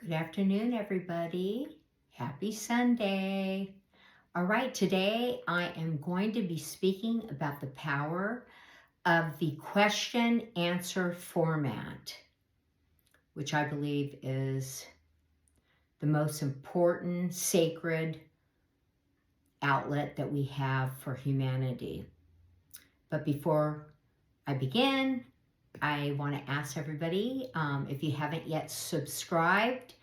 Good afternoon, everybody. Happy Sunday. All right, today I am going to be speaking about the power of the question answer format, which I believe is the most important, sacred outlet that we have for humanity. But before I begin, I want to ask everybody, if you haven't yet subscribed,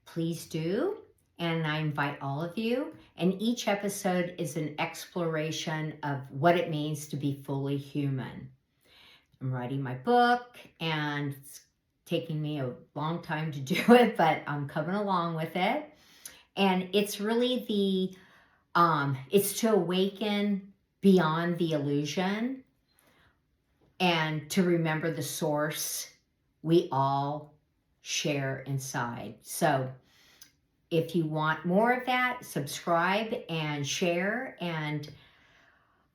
please do. And I invite all of you. And each episode is an exploration of what it means to be fully human. I'm writing my book, and it's taking me a long time to do it, but I'm coming along with it. And it's really it's to awaken beyond the illusion and to remember the source we all share inside. So if you want more of that, subscribe and share, and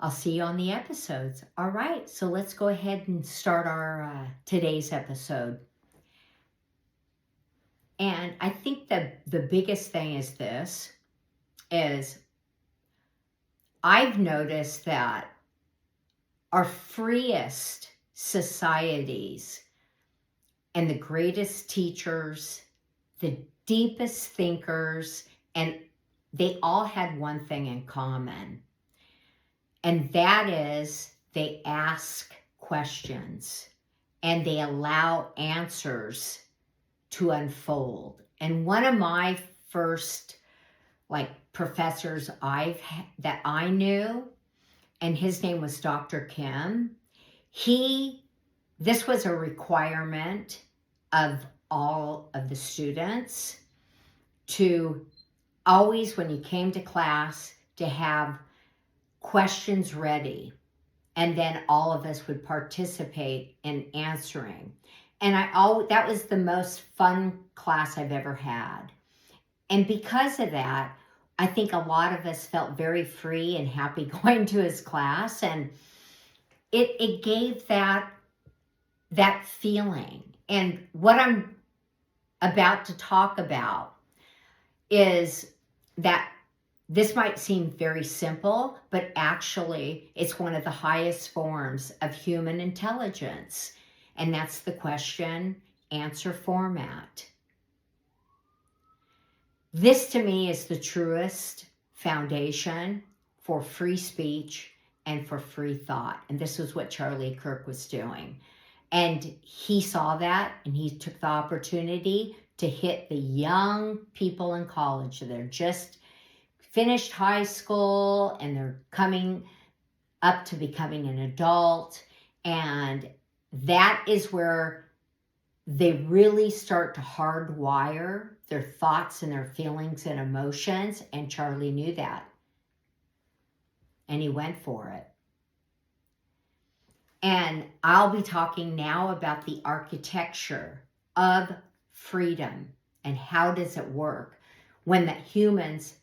I'll see you on the episodes. All right, so let's go ahead and start our today's episode. And I think that the biggest thing is I've noticed that our freest societies and the greatest teachers, the deepest thinkers, and they all had one thing in common. And that is they ask questions and they allow answers to unfold. And one of my first professors that I knew, and his name was Dr. Kim, this was a requirement of all of the students to always, when you came to class, to have questions ready. And then all of us would participate in answering. And that was the most fun class I've ever had. And because of that, I think a lot of us felt very free and happy going to his class. And it gave that feeling. And what I'm about to talk about is that this might seem very simple, but actually it's one of the highest forms of human intelligence. And that's the question answer format. This to me is the truest foundation for free speech and for free thought. And this is what Charlie Kirk was doing. And he saw that, and he took the opportunity to hit the young people in college. They're just finished high school and they're coming up to becoming an adult. And that is where they really start to hardwire their thoughts and their feelings and emotions. And Charlie knew that. And he went for it. And I'll be talking now about the architecture of freedom and how does it work when the humans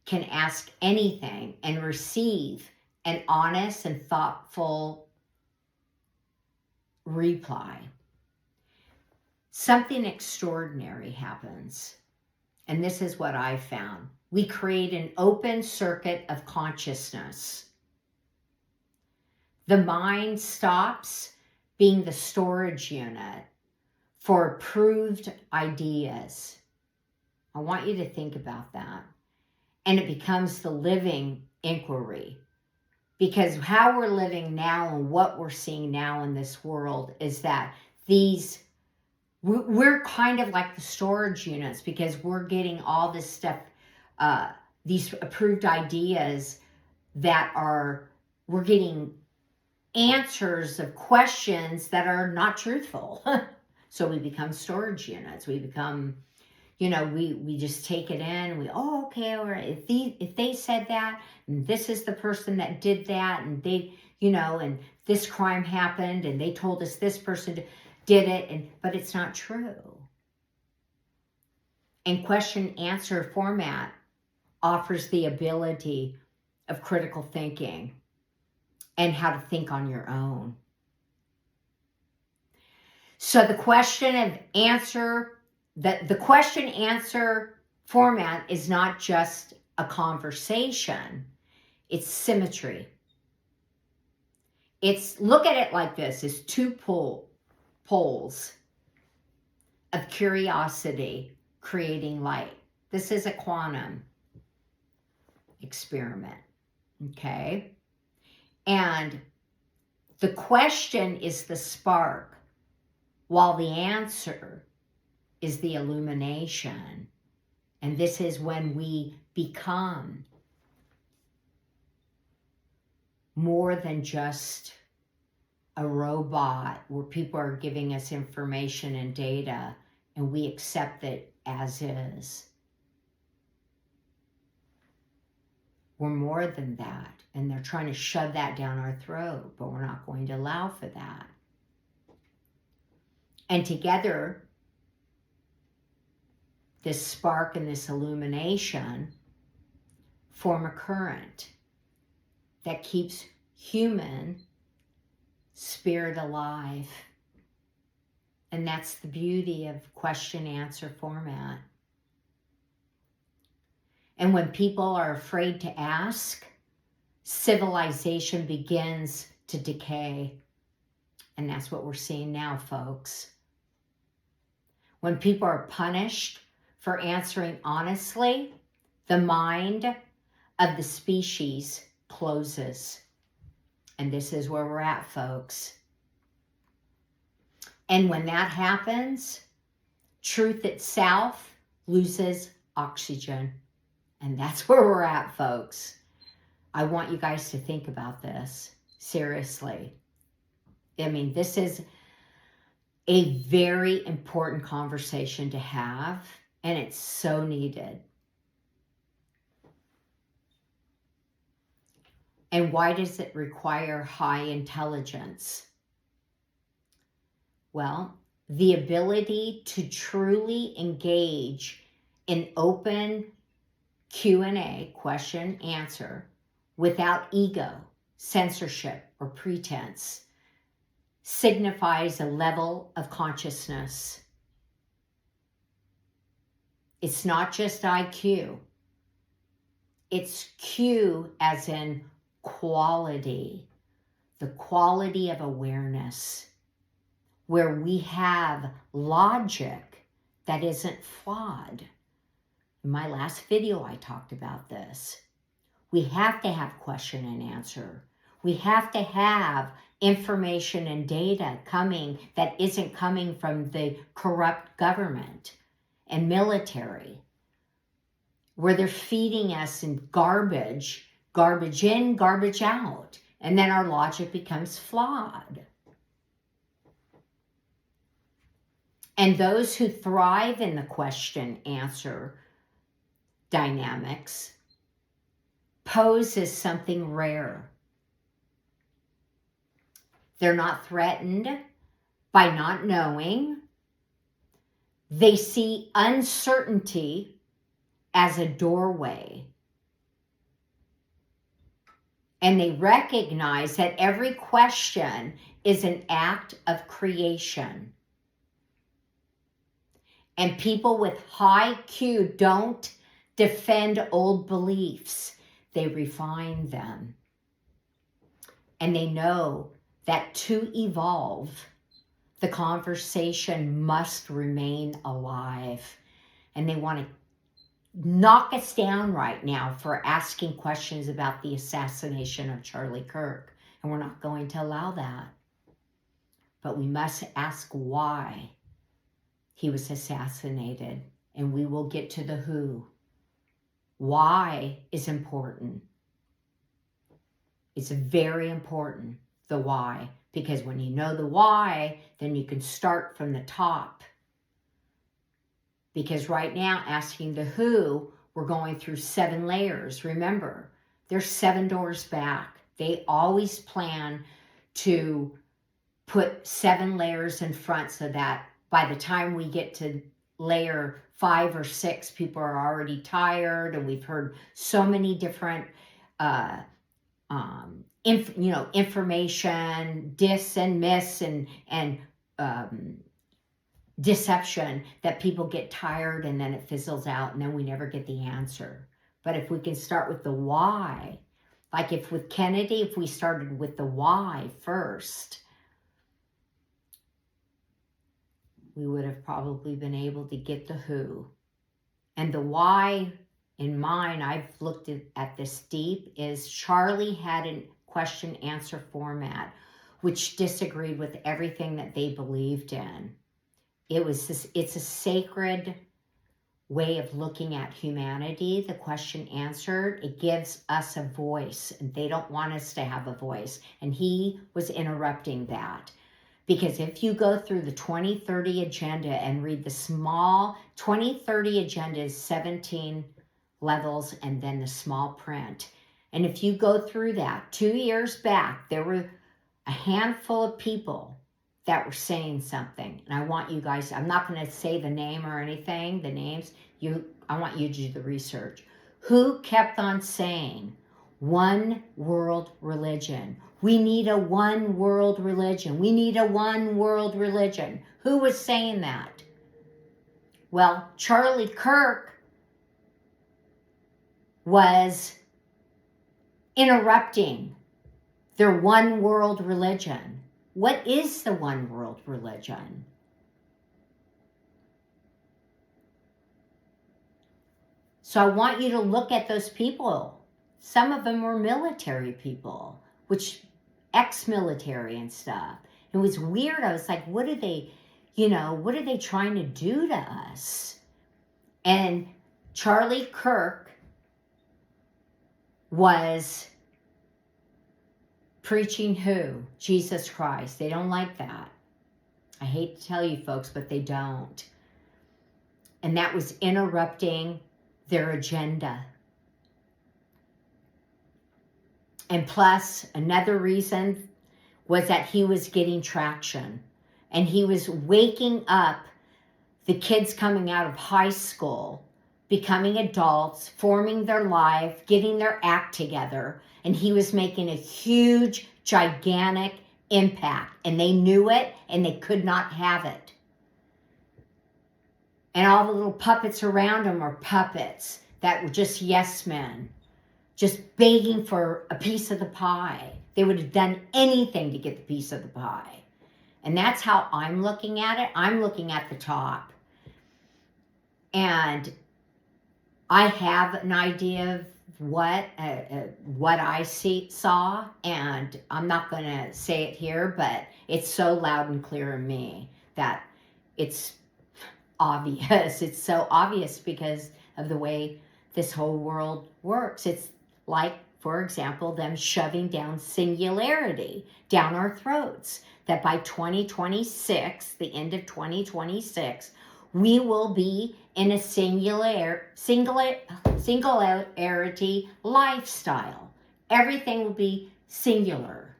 can ask anything and receive an honest and thoughtful reply. Something extraordinary happens. And this is what I found. We create an open circuit of consciousness. The mind stops being the storage unit for approved ideas. I want you to think about that. And it becomes the living inquiry. Because how we're living now and what we're seeing now in this world is that we're kind of like the storage units, because we're getting all this stuff, these approved ideas we're getting answers of questions that are not truthful. So we become storage units. We become, we just take it in and okay, all right. If they said that, and this is the person that did that, and they, and this crime happened, and they told us this person did it, but it's not true. And question answer format offers the ability of critical thinking and how to think on your own. So the question and answer, the question answer format is not just a conversation, it's symmetry. Look at it like this, it's two poles of curiosity creating light. This is a quantum experiment, okay? And the question is the spark, while the answer is the illumination. And this is when we become more than just a robot where people are giving us information and data and we accept it as is. We're more than that, and they're trying to shove that down our throat, but we're not going to allow for that. And together, this spark and this illumination form a current that keeps human spirit alive. And that's the beauty of question-answer format. And when people are afraid to ask, civilization begins to decay. And that's what we're seeing now, folks. When people are punished for answering honestly, the mind of the species closes. And this is where we're at, folks. And when that happens, truth itself loses oxygen. And that's where we're at, folks. I want you guys to think about this seriously. I mean, this is a very important conversation to have, and it's so needed. And why does it require high intelligence? Well, the ability to truly engage in open Q&A, question, answer, without ego, censorship, or pretense, signifies a level of consciousness. It's not just IQ. It's Q as in quality, the quality of awareness, where we have logic that isn't flawed. In my last video, I talked about this. We have to have question and answer. We have to have information and data coming that isn't coming from the corrupt government and military, where they're feeding us in garbage in, garbage out, and then our logic becomes flawed. And those who thrive in the question-answer dynamics pose as something rare. They're not threatened by not knowing. They see uncertainty as a doorway. And they recognize that every question is an act of creation. And people with high Q don't defend old beliefs. They refine them. And they know that to evolve, the conversation must remain alive. And they want to knock us down right now for asking questions about the assassination of Charlie Kirk. And we're not going to allow that. But we must ask why he was assassinated. And we will get to the who. Why is important. It's very important, the why. Because when you know the why, then you can start from the top. Because right now, asking the who, we're going through 7 layers. Remember, there's 7 doors back. They always plan to put 7 layers in front so that by the time we get to layer 5 or 6, people are already tired, and we've heard so many different information, dis and miss, and deception that people get tired and then it fizzles out and then we never get the answer. But if we can start with the why, like if with Kennedy, if we started with the why first, we would have probably been able to get the who. And the why in mine, I've looked at this deep, is Charlie had a question answer format which disagreed with everything that they believed in. It's a sacred way of looking at humanity, the question answered. It gives us a voice, and they don't want us to have a voice. And he was interrupting that. Because if you go through the 2030 agenda and read the small 2030 agenda is 17 levels and then the small print. And if you go through that, 2 years back, there were a handful of people that were saying something. And I want you guys, I'm not going to say the name or anything, the names. I want you to do the research. Who kept on saying one world religion? We need a one world religion. We need a one world religion. Who was saying that? Well, Charlie Kirk was interrupting their one world religion. What is the one world religion? So I want you to look at those people. Some of them were military people, which ex-military and stuff. It was weird. I was like, what are they trying to do to us? And Charlie Kirk was preaching who? Jesus Christ. They don't like that. I hate to tell you folks, but they don't. And that was interrupting their agenda. And plus, another reason was that he was getting traction. And he was waking up the kids coming out of high school, becoming adults, forming their life, getting their act together. And he was making a huge, gigantic impact. And they knew it, and they could not have it. And all the little puppets around him are puppets that were just yes men, just begging for a piece of the pie. They would have done anything to get the piece of the pie. And that's how I'm looking at it. I'm looking at the top. And I have an idea of what I saw, and I'm not going to say it here, but it's so loud and clear in me that it's obvious. It's so obvious because of the way this whole world works. It's like, for example, them shoving down singularity down our throats, that by 2026, the end of 2026, we will be in a singularity lifestyle. Everything will be singular.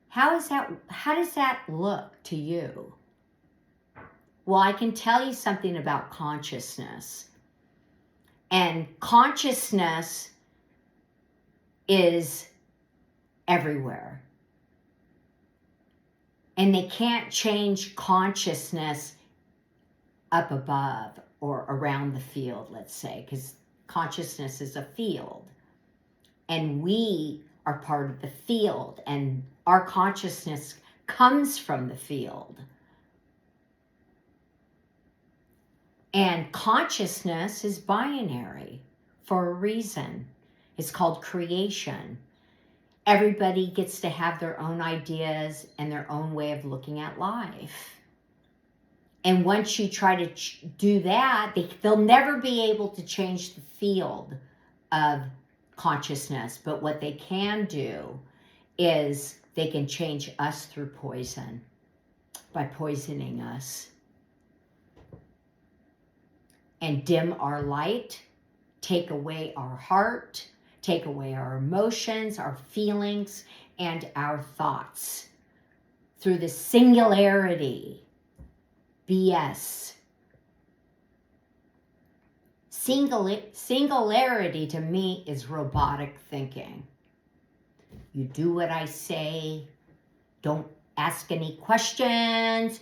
How does that look to you? Well, I can tell you something about consciousness. And consciousness is everywhere. And they can't change consciousness up above or around the field, let's say, because consciousness is a field. And we are part of the field, and our consciousness comes from the field. And consciousness is binary for a reason. It's called creation. Everybody gets to have their own ideas and their own way of looking at life. And once you try to do that, they'll never be able to change the field of consciousness. But what they can do is they can change us through poison, by poisoning us. And dim our light, take away our heart, take away our emotions, our feelings, and our thoughts through the singularity, BS. Singularity to me is robotic thinking. You do what I say, don't ask any questions.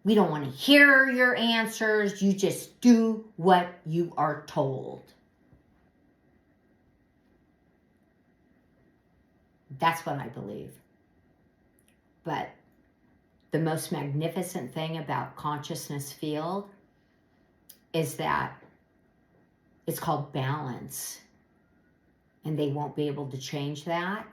We don't want to hear your answers. You just do what you are told. That's what I believe. But the most magnificent thing about consciousness field is that it's called balance. And they won't be able to change that.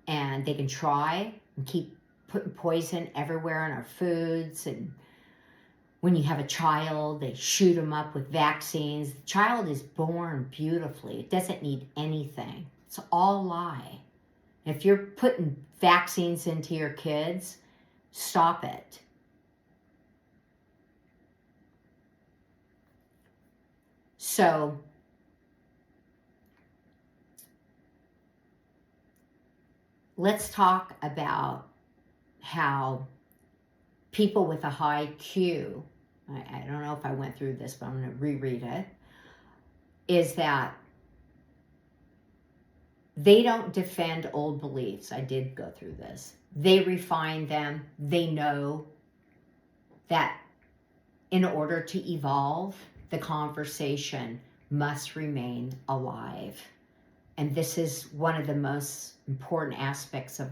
And they can try and keep putting poison everywhere in our foods. And when you have a child, they shoot them up with vaccines. The child is born beautifully. It doesn't need anything. It's all lie. If you're putting vaccines into your kids, stop it. So, let's talk about how people with a high Q, I don't know if I went through this, but I'm going to reread it, is that they don't defend old beliefs. I did go through this. They refine them. They know that in order to evolve, the conversation must remain alive. And this is one of the most important aspects of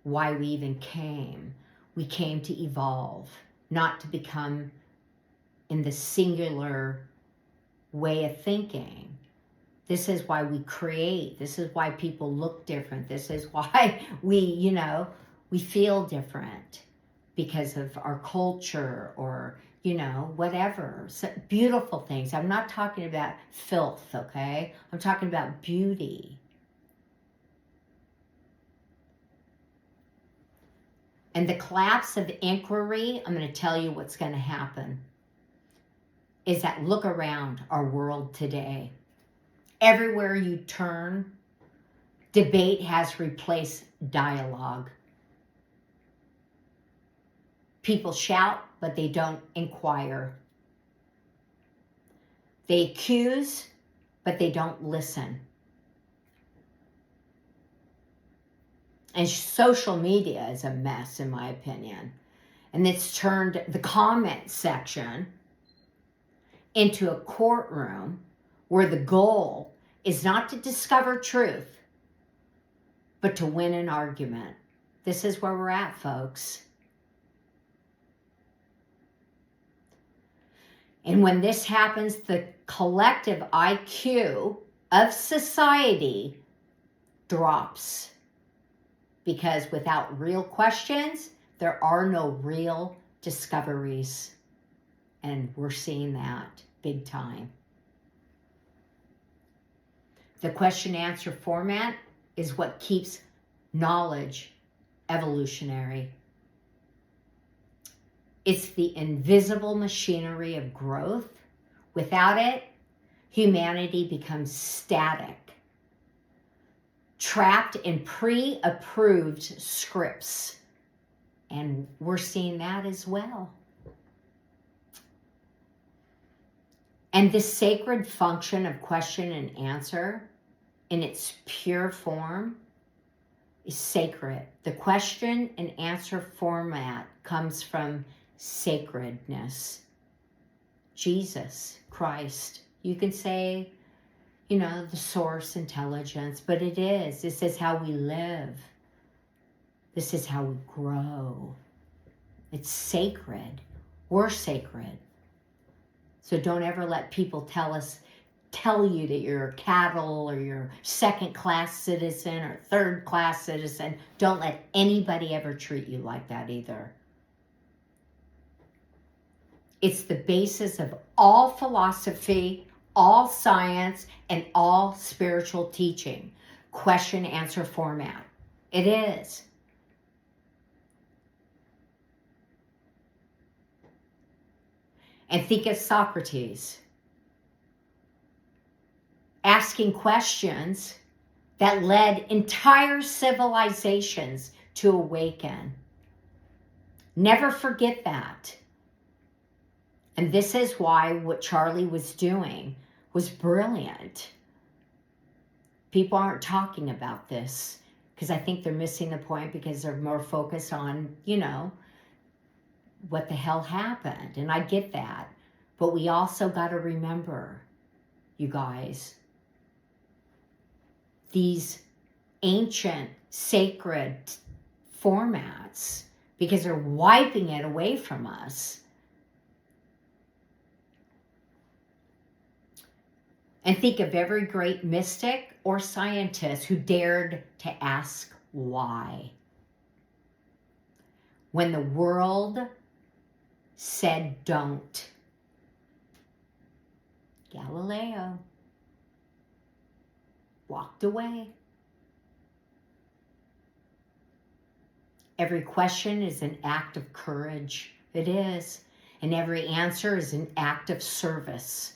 why we even came. We came to evolve, not to become in the singular way of thinking. This is why we create. This is why people look different. This is why we feel different because of our culture or, whatever. So beautiful things. I'm not talking about filth, okay? I'm talking about beauty. And the collapse of inquiry, I'm going to tell you what's going to happen, is that look around our world today. Everywhere you turn, debate has replaced dialogue. People shout, but they don't inquire. They accuse, but they don't listen. And social media is a mess, in my opinion. And it's turned the comment section into a courtroom where the goal is not to discover truth, but to win an argument. This is where we're at, folks. And when this happens, the collective IQ of society drops. Because without real questions, there are no real discoveries. And we're seeing that big time. The question-answer format is what keeps knowledge evolutionary. It's the invisible machinery of growth. Without it, humanity becomes static, trapped in pre-approved scripts. And we're seeing that as well. And this sacred function of question and answer in its pure form is sacred. The question and answer format comes from sacredness. Jesus Christ. You can say, the source intelligence, but it is. This is how we live. This is how we grow. It's sacred. We're sacred. So don't ever let people tell you that you're cattle or you're second-class citizen or third-class citizen. Don't let anybody ever treat you like that either. It's the basis of all philosophy, all science, and all spiritual teaching. Question-answer format. It is. And think of Socrates asking questions that led entire civilizations to awaken. Never forget that. And this is why what Charlie was doing was brilliant. People aren't talking about this. because I think they're missing the point because they're more focused on, what the hell happened. And I get that. But we also got to remember, you guys, these ancient, sacred formats, because they're wiping it away from us. And think of every great mystic or scientist who dared to ask why. When the world said don't. Galileo walked away. Every question is an act of courage. It is. And every answer is an act of service.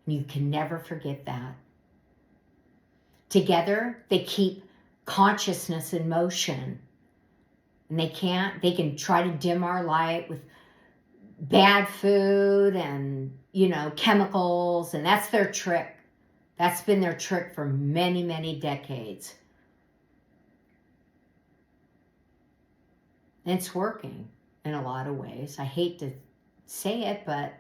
And you can never forget that. Together, they keep consciousness in motion. And they can try to dim our light with bad food and, chemicals. And that's their trick. That's been their trick for many, many decades. And it's working in a lot of ways. I hate to say it, but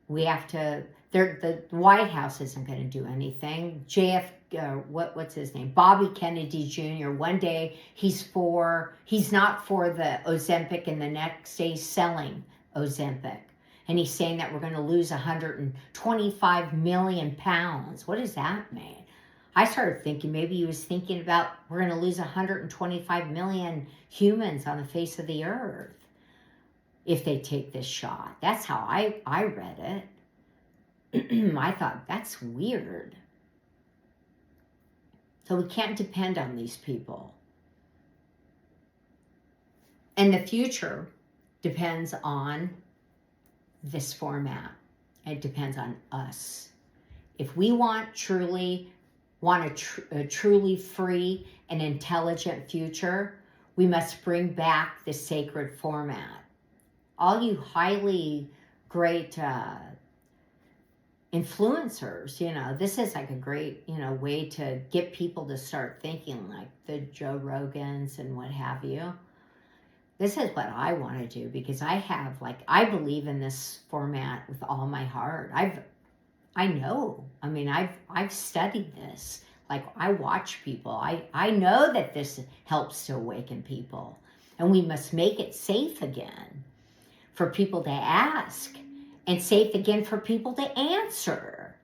we have to, the White House isn't going to do anything. What's his name? Bobby Kennedy Jr. One day he's not for the Ozempic, and the next day he's selling Ozempic. And he's saying that we're going to lose 125 million pounds. What does that mean? I started thinking maybe he was thinking about we're going to lose 125 million humans on the face of the earth if they take this shot. That's how I read it. I thought, that's weird. So we can't depend on these people. And the future depends on this format. It depends on us. If we want a truly free and intelligent future, we must bring back the sacred format. All you highly great influencers, this is like a great, way to get people to start thinking, like the Joe Rogans and what have you. This is what I want to do, because I believe in this format with all my heart. I've studied this. Like, I watch people. I know that this helps to awaken people. And we must make it safe again for people to ask, and safe again for people to answer.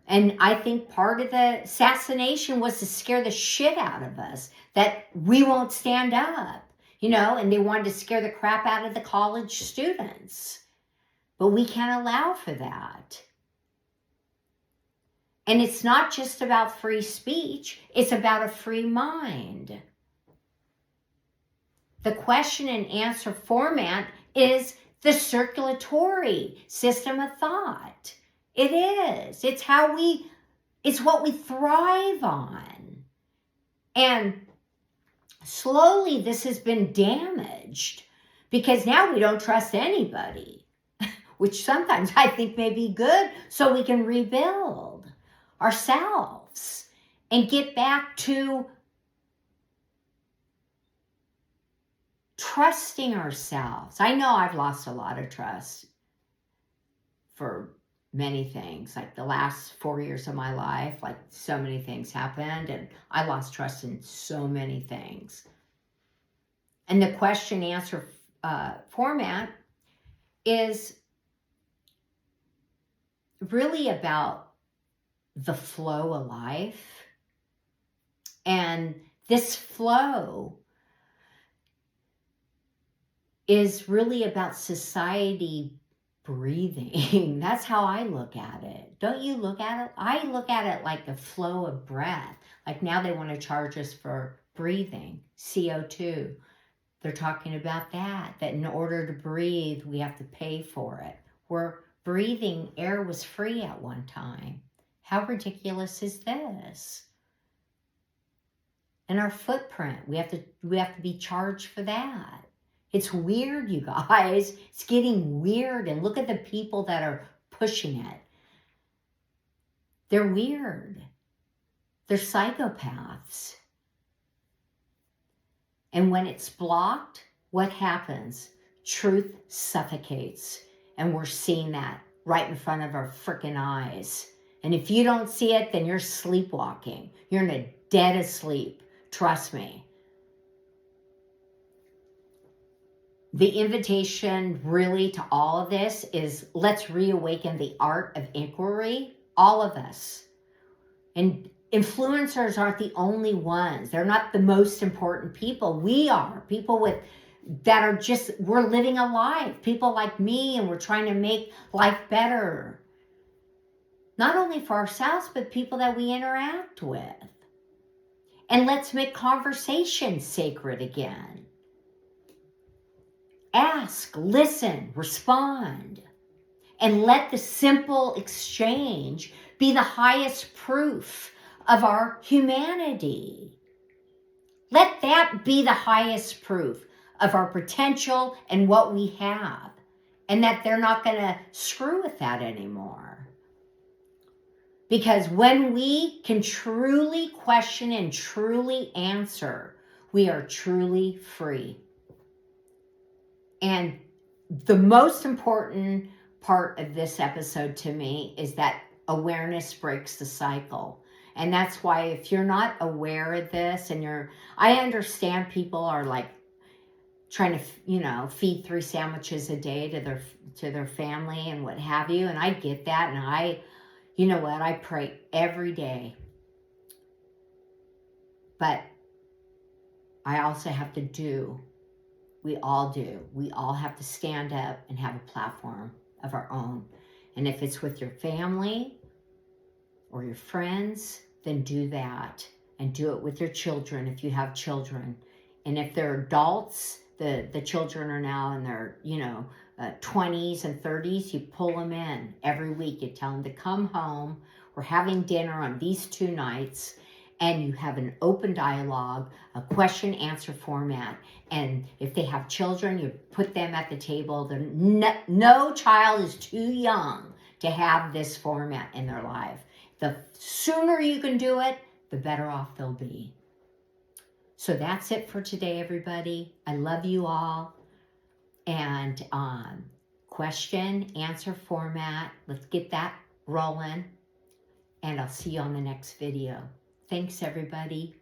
And I think part of the assassination was to scare the shit out of us, that we won't stand up, and they wanted to scare the crap out of the college students. But we can't allow for that. And it's not just about free speech, it's about a free mind. The question and answer format is the circulatory system of thought. It is. It's what we thrive on. And slowly this has been damaged, because now we don't trust anybody, which sometimes I think may be good, so we can rebuild ourselves and get back to trusting ourselves. I know I've lost a lot of trust for many things. Like the last 4 years of my life, like so many things happened, and I lost trust in so many things. And the question answer format is really about the flow of life. And this flow is really about society breathing. That's how I look at it. Don't you look at it? I look at it like the flow of breath. Like now they want to charge us for breathing, CO2. They're talking about that in order to breathe, we have to pay for it. Where breathing air was free at one time. How ridiculous is this? And our footprint, we have to be charged for that. It's weird, you guys. It's getting weird. And look at the people that are pushing it. They're weird. They're psychopaths. And when it's blocked, what happens? Truth suffocates. And we're seeing that right in front of our freaking eyes. And if you don't see it, then you're sleepwalking. You're in a dead asleep. Trust me. The invitation really to all of this is let's reawaken the art of inquiry, all of us. And influencers aren't the only ones. They're not the most important people. We are people that are just, we're living a life. People like me, and we're trying to make life better. Not only for ourselves, but people that we interact with. And let's make conversation sacred again. Ask, listen, respond. And let the simple exchange be the highest proof of our humanity. Let that be the highest proof of our potential and what we have. And that they're not going to screw with that anymore. Because when we can truly question and truly answer, we are truly free. And the most important part of this episode to me is that awareness breaks the cycle. And that's why if you're not aware of this and I understand people are like trying to, feed 3 sandwiches a day to their family and what have you. And I get that. And I pray every day. But I also have to do. We all do. We all have to stand up and have a platform of our own. And if it's with your family or your friends, then do that. And do it with your children if you have children. And if they're adults, the children are now in their, 20s and 30s, you pull them in every week. You tell them to come home. We're having dinner on these 2 nights. And you have an open dialogue, a question-answer format. And if they have children, you put them at the table. No child is too young to have this format in their life. The sooner you can do it, the better off they'll be. So that's it for today, everybody. I love you all. And question-answer format. Let's get that rolling. And I'll see you on the next video. Thanks, everybody.